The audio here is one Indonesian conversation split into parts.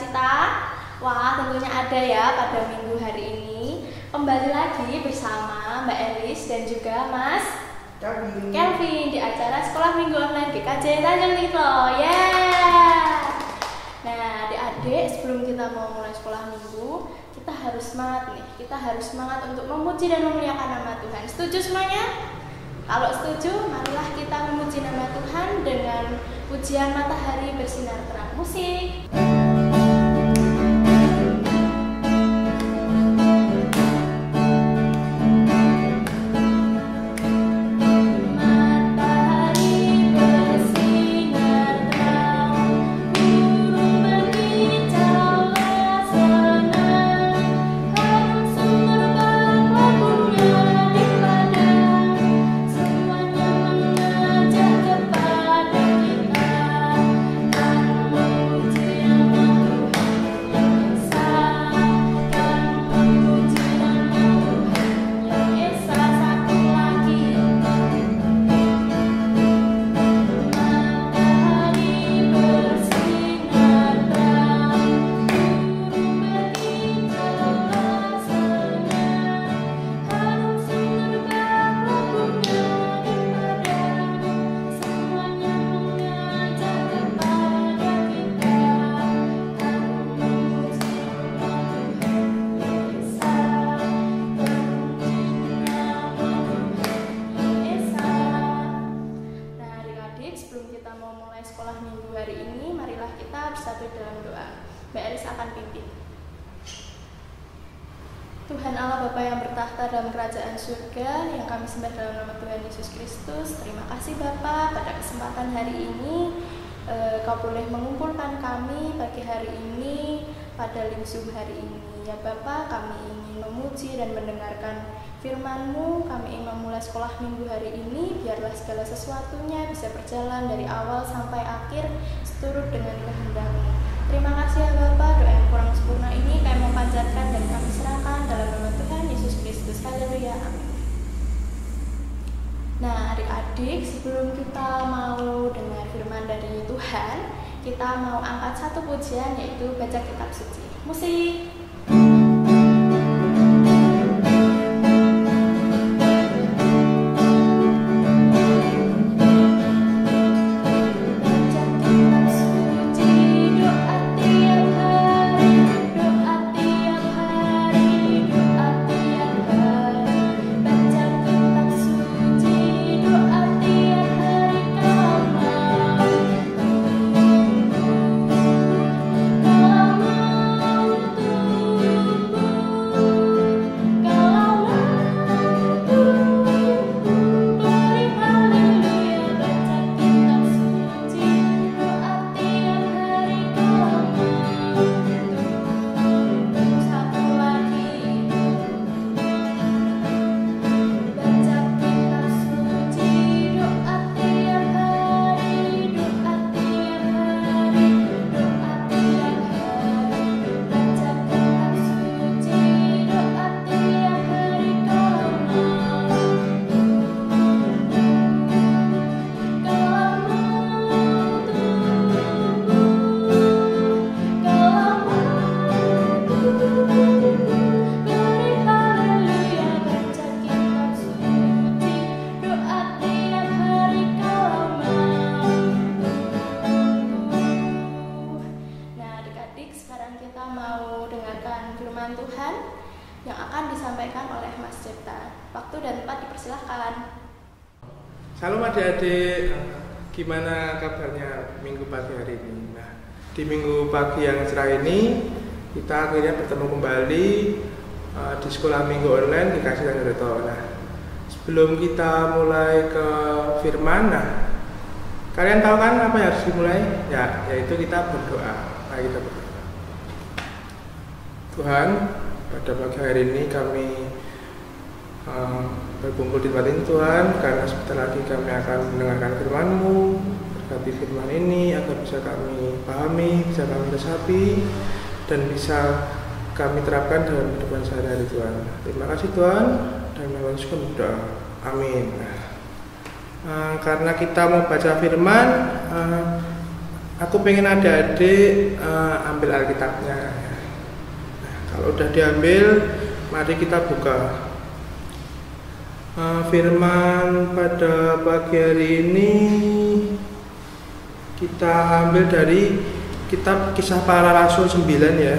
sukacita? Wah, tentunya ada ya pada minggu hari ini. Kembali lagi bersama Mbak Elis dan juga Mas Kelvin di acara Sekolah Minggu Online GKJ Tanjung Tiklo. Nah, adik-adik, sebelum kita mau mulai sekolah minggu, kita harus semangat nih. Kita harus semangat untuk memuji dan memuliakan nama Tuhan. Setuju semuanya? Kalau setuju, marilah kita memuji nama Tuhan dengan pujian matahari bersinar terang. Musik. Tuhan Allah Bapa yang bertahta dalam kerajaan surga, yang kami sembah dalam nama Tuhan Yesus Kristus. Terima kasih Bapa, pada kesempatan hari ini Kau boleh mengumpulkan kami pagi hari ini pada lingsuh hari ini. Ya Bapa, kami ingin memuji dan mendengarkan firman-Mu. Kami ingin memulai sekolah minggu hari ini. Biarlah segala sesuatunya bisa berjalan dari awal sampai akhir seturut dengan kehendak-Mu. Terima kasih ya Bapa, doa yang kurang sempurna ini kami memanjatkan dan kami serahkan dalam nama Tuhan Yesus Kristus. Haleluya, amin. Nah, adik-adik, sebelum kita mau dengar firman dari Tuhan, kita mau angkat satu pujian, yaitu baca kitab suci. Musik. Salam adik-adik, gimana kabarnya minggu pagi hari ini? Nah, di minggu pagi yang cerah ini kita akhirnya bertemu kembali di sekolah minggu online di GKJ Tanjung Tiklo. Nah, sebelum kita mulai ke firman, nah kalian tahu kan apa yang harus dimulai? Ya, yaitu kita berdoa. Nah, kita berdoa. Tuhan, pada pagi hari ini kami berkumpul di tempat ini Tuhan, karena sebentar lagi kami akan mendengarkan firman-Mu. Berkati firman ini agar bisa kami pahami, bisa kami resapi, dan bisa kami terapkan dalam kehidupan sehari-hari Tuhan. Terima kasih Tuhan, dan kami berdoa. Amin. Karena kita mau baca firman, aku pengen adik-adik ambil Alkitabnya. Nah, kalau udah diambil, mari kita buka. Firman pada pagi hari ini kita ambil dari kitab Kisah Para Rasul 9 ya.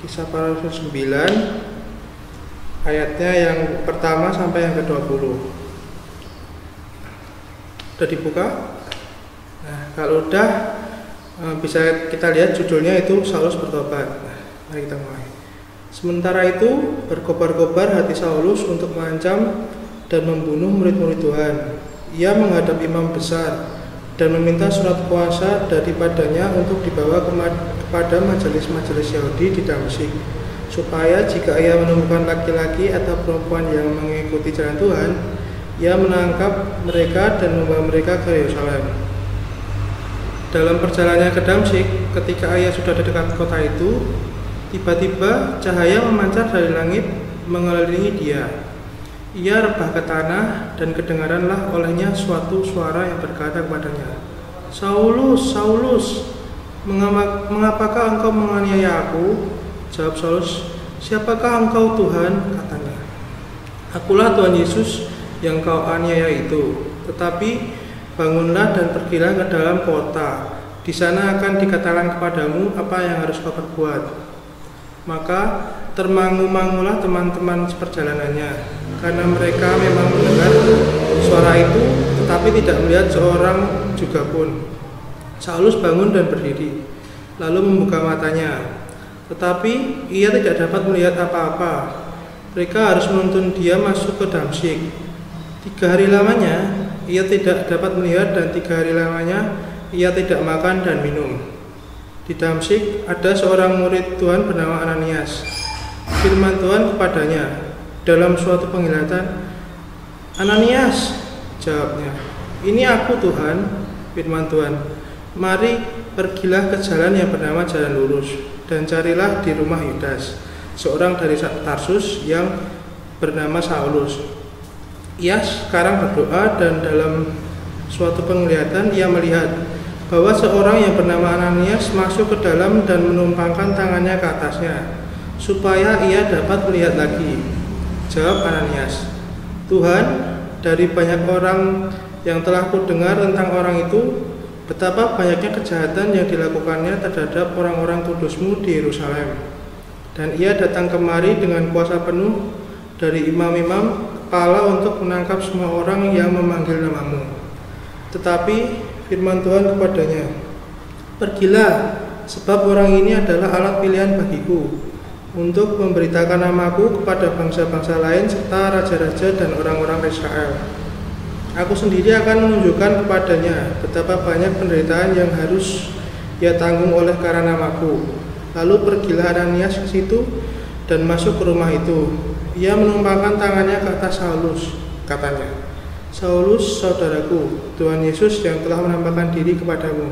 Kisah Para Rasul 9 ayatnya yang pertama sampai yang ke-20. Udah dibuka? Nah, kalau udah bisa kita lihat judulnya itu Saulus bertobat. Nah, mari kita mulai. Sementara itu berkobar-kobar hati Saulus untuk mengancam dan membunuh murid-murid Tuhan. Ia menghadap imam besar dan meminta surat kuasa daripadanya untuk dibawa kepada majelis-majelis Yahudi di Damsyik, supaya jika ia menemukan laki-laki atau perempuan yang mengikuti jalan Tuhan, ia menangkap mereka dan membawa mereka ke Yerusalem. Dalam perjalanannya ke Damsyik, ketika ia sudah di dekat kota itu, tiba-tiba cahaya memancar dari langit mengelilingi dia. Ia rebah ke tanah dan kedengaranlah olehnya suatu suara yang berkata kepadanya, "Saulus, Saulus, mengapakah engkau menganiaya aku?" Jawab Saulus, "Siapakah engkau Tuhan?" katanya. "Akulah Tuhan Yesus yang kau aniaya itu. Tetapi bangunlah dan pergilah ke dalam kota. Di sana akan dikatakan kepadamu apa yang harus kau perbuat." Maka termangu-mangulah teman-teman seperjalanannya, karena mereka memang mendengar suara itu, tetapi tidak melihat seorang juga pun. Saulus bangun dan berdiri, lalu membuka matanya, tetapi ia tidak dapat melihat apa-apa. Mereka harus menuntun dia masuk ke Damsyik. 3 hari lamanya ia tidak dapat melihat, dan 3 hari lamanya ia tidak makan dan minum. Di Damsyik ada seorang murid Tuhan bernama Ananias. Firman Tuhan kepadanya dalam suatu penglihatan, "Ananias," jawabnya. "Ini aku Tuhan." Firman Tuhan, "Mari pergilah ke jalan yang bernama Jalan Lurus, dan carilah di rumah Yudas, seorang dari Tarsus yang bernama Saulus. Ia sekarang berdoa, dan dalam suatu penglihatan ia melihat bahwa seorang yang bernama Ananias masuk ke dalam dan menumpangkan tangannya ke atasnya, supaya ia dapat melihat lagi." Jawab Ananias, "Tuhan, dari banyak orang yang telah kudengar tentang orang itu, betapa banyaknya kejahatan yang dilakukannya terhadap orang-orang kudus-Mu di Yerusalem. Dan ia datang kemari dengan kuasa penuh dari imam-imam kepala untuk menangkap semua orang yang memanggil nama-Mu." Tetapi firman Tuhan kepadanya, "Pergilah, sebab orang ini adalah alat pilihan bagiku untuk memberitakan namaku kepada bangsa-bangsa lain serta raja-raja dan orang-orang Israel. Aku sendiri akan menunjukkan kepadanya betapa banyak penderitaan yang harus ia tanggung oleh karena namaku." Lalu pergilah Ananias ke situ dan masuk ke rumah itu. Ia menumpangkan tangannya ke atas Saulus, katanya, "Saulus, saudaraku, Tuhan Yesus yang telah menampakkan diri kepadamu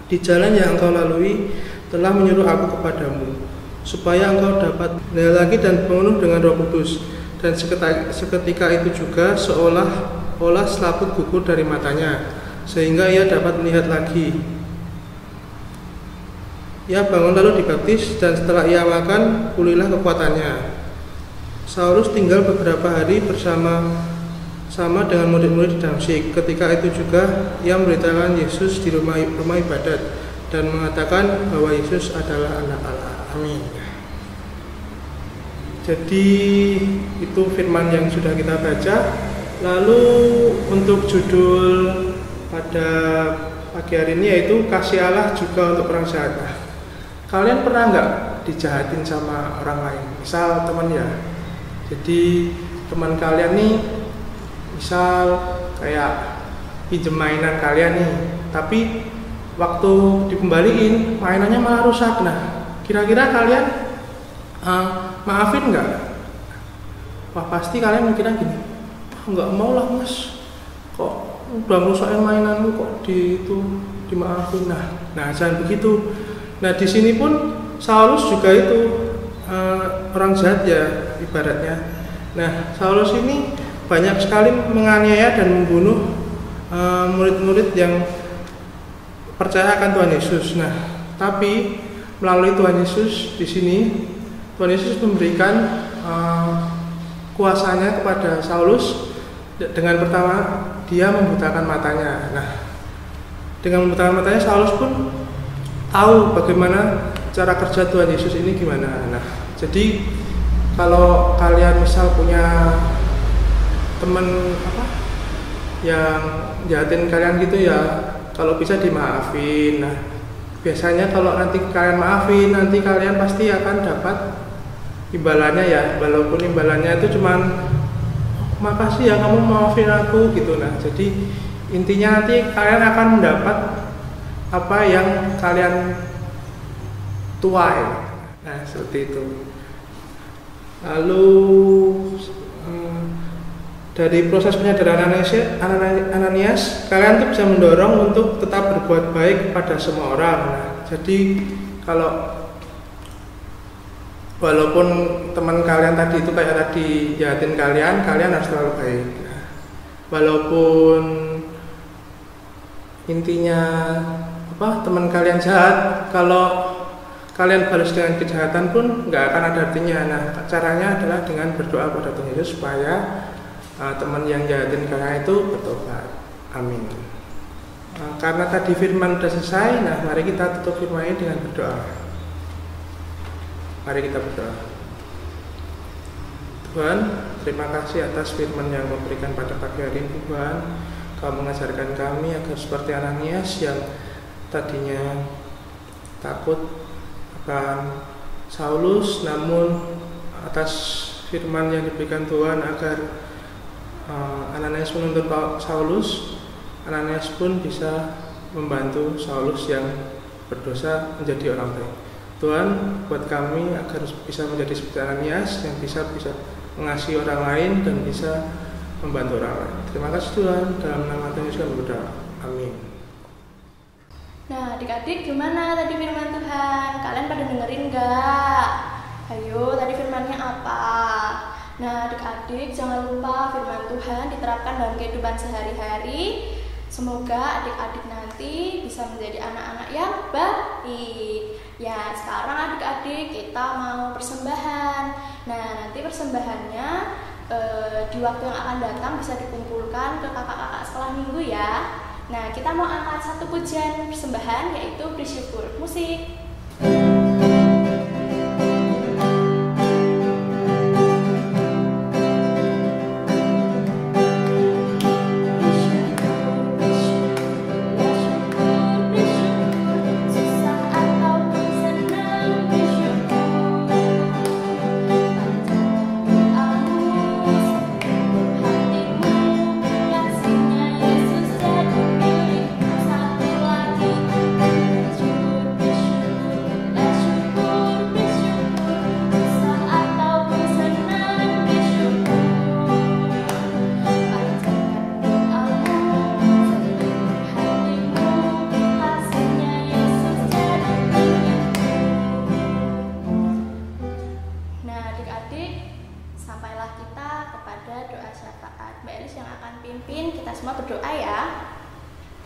di jalan yang engkau lalui telah menyuruh aku kepadamu, supaya engkau dapat melihat lagi dan penuh dengan Roh Kudus." Dan seketika itu juga seolah-olah selaput gugur dari matanya, sehingga ia dapat melihat lagi. Ia bangun lalu dibaptis, dan setelah ia makan, pulihlah kekuatannya. Saulus tinggal beberapa hari bersama dengan murid-murid di Damsyik. Ketika itu juga ia memberitakan Yesus di rumah ibadat dan mengatakan bahwa Yesus adalah anak Allah. Amin. Jadi itu firman yang sudah kita baca. Lalu untuk judul pada pagi hari ini yaitu kasih Allah juga untuk orang jahat. Kalian pernah nggak dijahatin sama orang lain? Misal teman ya. Jadi teman kalian nih, misal kayak pinjem mainan kalian nih, tapi waktu dikembaliin mainannya malah rusak. Nah, kira-kira kalian maafin nggak? Wah, pasti kalian mikirnya gini, nggak mau lah mas, kok udah ngerusakin mainanmu kok dimaafin. Nah jangan begitu. Nah di sini pun Saulus juga itu orang jahat ya ibaratnya. Nah Saulus ini banyak sekali menganiaya dan membunuh murid-murid yang percaya akan Tuhan Yesus. Nah, tapi melalui Tuhan Yesus di sini, Tuhan Yesus memberikan kuasanya kepada Saulus dengan pertama dia membutakan matanya. Nah, dengan membutakan matanya Saulus pun tahu bagaimana cara kerja Tuhan Yesus ini gimana. Nah, jadi kalau kalian misal punya teman yang jahatin kalian gitu ya, kalau bisa dimaafin. Nah, biasanya kalau nanti kalian maafin, nanti kalian pasti akan dapat imbalannya ya, walaupun imbalannya itu cuman makasih ya kamu maafin aku gitu. Nah, jadi intinya nanti kalian akan mendapat apa yang kalian tuai. Nah, seperti itu. Lalu dari proses penyadaran Ananias, kalian tuh bisa mendorong untuk tetap berbuat baik pada semua orang. Nah, jadi kalau walaupun teman kalian tadi itu kayak tadi jahatin kalian harus selalu baik. Nah, walaupun intinya teman kalian jahat, kalau kalian balas dengan kejahatan pun nggak akan ada artinya. Nah, caranya adalah dengan berdoa pada Tuhan Yesus supaya teman yang jahatin kalian itu bertobat. Amin. Karena tadi firman sudah selesai, nah mari kita tutup firman ini dengan berdoa. Mari kita berdoa. Tuhan, terima kasih atas firman yang memberikan pada pagi hari ini. Tuhan, Kau mengajarkan kami agar seperti Ananias yang tadinya takut akan Saulus, namun atas firman yang diberikan Tuhan agar Ananias menuntut Saulus, Ananias pun bisa membantu Saulus yang berdosa menjadi orang baik. Tuhan, buat kami agar bisa menjadi seperti Ananias yang bisa mengasihi orang lain dan bisa membantu orang lain. Terima kasih Tuhan, dalam nama Tuhan Yesus kami berdoa. Amin. Nah, adik-adik gimana tadi firman Tuhan? Kalian pada dengerin nggak? Ayo, tadi firmannya apa? Nah, adik-adik jangan lupa firman Tuhan diterapkan dalam kehidupan sehari-hari. Semoga adik-adik nanti bisa menjadi anak-anak yang baik. Ya, sekarang adik-adik kita mau persembahan. Nah, nanti persembahannya di waktu yang akan datang bisa dikumpulkan ke kakak-kakak sekolah minggu ya. Nah, kita mau angkat satu pujian persembahan yaitu bersyukur. Musik.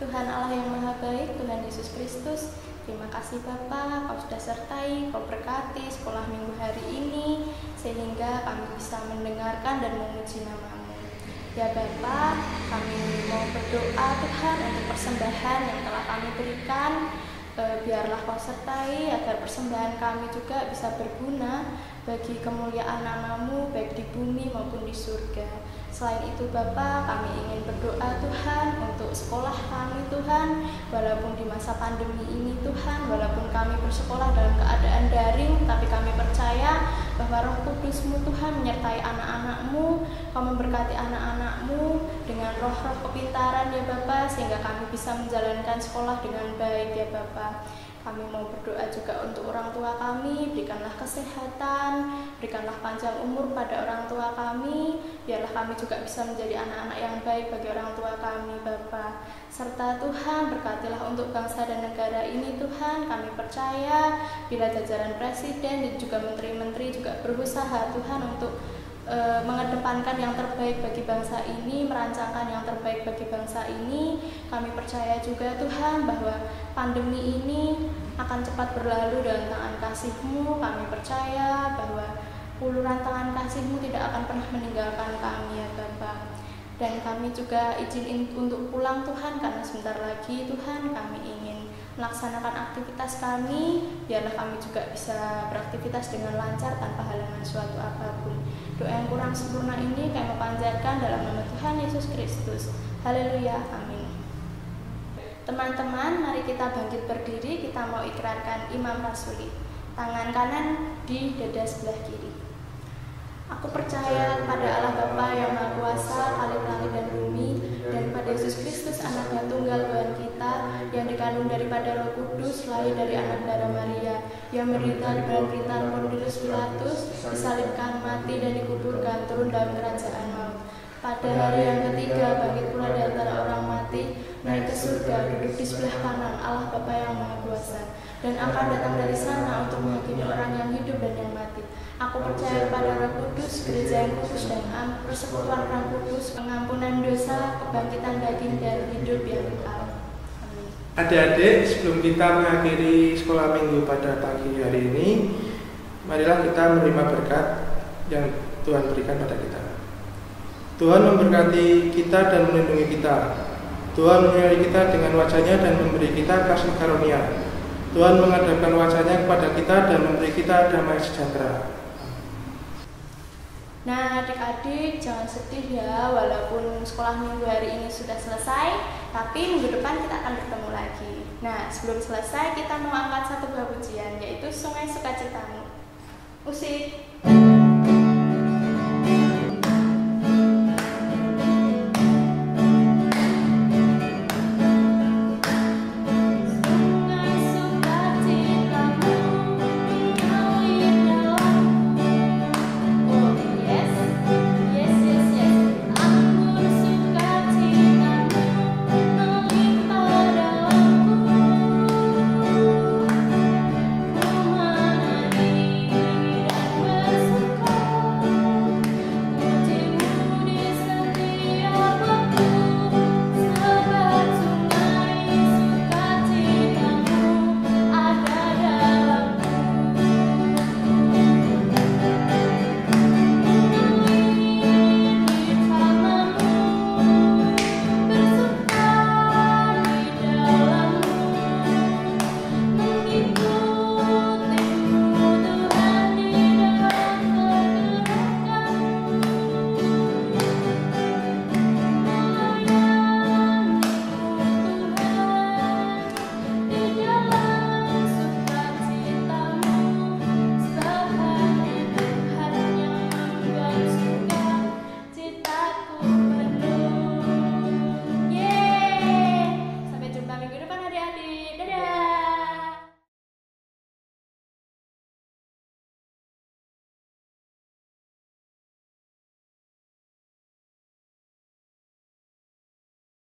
Tuhan Allah yang Maha Baik, Tuhan Yesus Kristus, terima kasih Bapa, Kau sudah sertai, Kau berkati sekolah minggu hari ini, sehingga kami bisa mendengarkan dan memuji nama-Mu. Ya Bapa, kami mau berdoa Tuhan untuk persembahan yang telah kami berikan, biarlah Kau sertai agar persembahan kami juga bisa berguna bagi kemuliaan nama-Mu, baik di bumi maupun di surga. Selain itu Bapa, kami ingin berdoa Tuhan untuk sekolah kami Tuhan, walaupun di masa pandemi ini Tuhan, walaupun kami bersekolah dalam keadaan daring, tapi kami percaya bahwa Roh Kudus-Mu Tuhan menyertai anak-anak-Mu, Kau memberkati anak-anak-Mu dengan roh-roh kepintaran ya Bapa, sehingga kami bisa menjalankan sekolah dengan baik ya Bapa. Kami mau berdoa juga untuk orang tua kami, berikanlah kesehatan, berikanlah panjang umur pada orang tua kami, biarlah kami juga bisa menjadi anak-anak yang baik bagi orang tua kami, Bapa. Serta Tuhan, berkatilah untuk bangsa dan negara ini Tuhan, kami percaya bila jajaran presiden dan juga menteri-menteri juga berusaha Tuhan untuk mengedepankan yang terbaik bagi bangsa ini, merancangkan yang terbaik bagi bangsa ini. Kami percaya juga Tuhan bahwa pandemi ini akan cepat berlalu dengan tangan kasih-Mu. Kami percaya bahwa uluran tangan kasih-Mu tidak akan pernah meninggalkan kami ya Bapa. Dan kami juga izin untuk pulang Tuhan, karena sebentar lagi Tuhan kami ingin melaksanakan aktivitas kami. Biarlah kami juga bisa beraktivitas dengan lancar tanpa halangan suatu apapun. Doa yang kurang sempurna ini kami panjatkan dalam nama Tuhan Yesus Kristus. Haleluya, amin. Teman-teman, mari kita bangkit berdiri. Kita mau ikrarkan Imam Rasuli. Tangan kanan di dada sebelah kiri. Aku percaya pada Allah Bapa yang Maha Kuasa, Khalik langit dan bumi, dan pada Yesus Kristus anaknya tunggal Tuhan kita, yang dikandung daripada Roh Kudus, lahir dari anak darah Maria, yang menderita di bawah pemerintahan Pontius Pilatus, disalibkan, mati dan dikuburkan, turun dalam kerajaan maut. Pada hari yang ketiga bangkit pula dari antara orang mati, naik ke surga, duduk di sebelah kanan Allah Bapa yang Maha Kuasa, dan akan datang dari sana untuk menghakimi orang yang hidup dan yang mati. Aku percaya pada Roh Kudus, gereja yang kudus dan persekutuan Roh Kudus, pengampunan dosa, kebangkitan daging dan hidup yang kekal. Amin. Adik-adik, sebelum kita mengakhiri sekolah minggu pada pagi hari ini, marilah kita menerima berkat yang Tuhan berikan pada kita. Tuhan memberkati kita dan melindungi kita. Tuhan menyertai kita dengan wajah-Nya dan memberi kita kasih karunia. Tuhan menghadapkan wajah-Nya kepada kita dan memberi kita damai sejahtera. Nah, adik-adik jangan sedih ya, walaupun sekolah minggu hari ini sudah selesai, tapi minggu depan kita akan bertemu lagi. Nah, sebelum selesai kita mau angkat satu buah pujian, yaitu Sungai Sukacitamu. Musik.